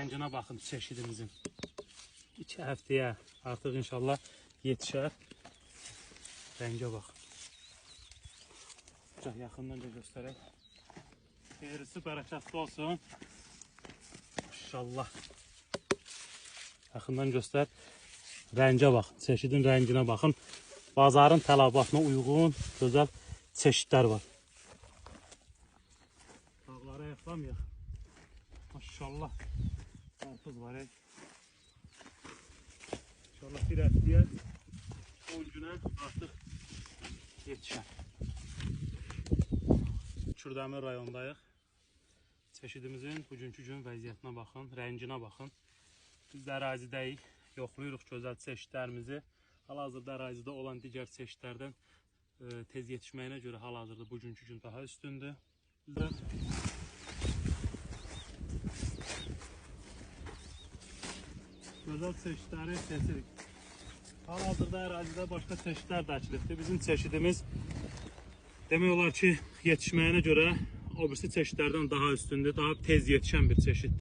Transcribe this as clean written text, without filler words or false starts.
rənginə baxın çeşidimizin. 2 həftəyə artıq inşallah yetişər. Rəngə baxın. Yaxından da göstərək. Xeyrisi bərəkətli olsun. İnşallah. Yaxından göstər. Rəngə baxın. Çeşidin rənginə baxın. Bazarın tələbatına uyğun gözəl çeşidlər var. Dağları ayıqlamayaq. Maşallah. Qarpız var. İnşallah bir həftəyə 10 günə artıq yetişər. Kürdəmir rayondayıq. Çeşidimizin bugünkü gün vəziyyətinə baxın, rənginə baxın. Biz də ərazidəyik, yoxlayırıq gözəl çeşidlərimizi. Hal-hazırda ərazidə olan digər çeşidlərdən tez yetişməyinə görə hal-hazırda bugünkü gün daha üstündür. Biz də gözəl çeşidləri seçirik. Hal-hazırda ərazidə başqa çeşidlər də əkilibdir. Bizim çeşidimiz demək olar ki, yetişməyinə görə o birisi çeşidlərdən daha üstündür, daha tez yetişən bir çeşiddir.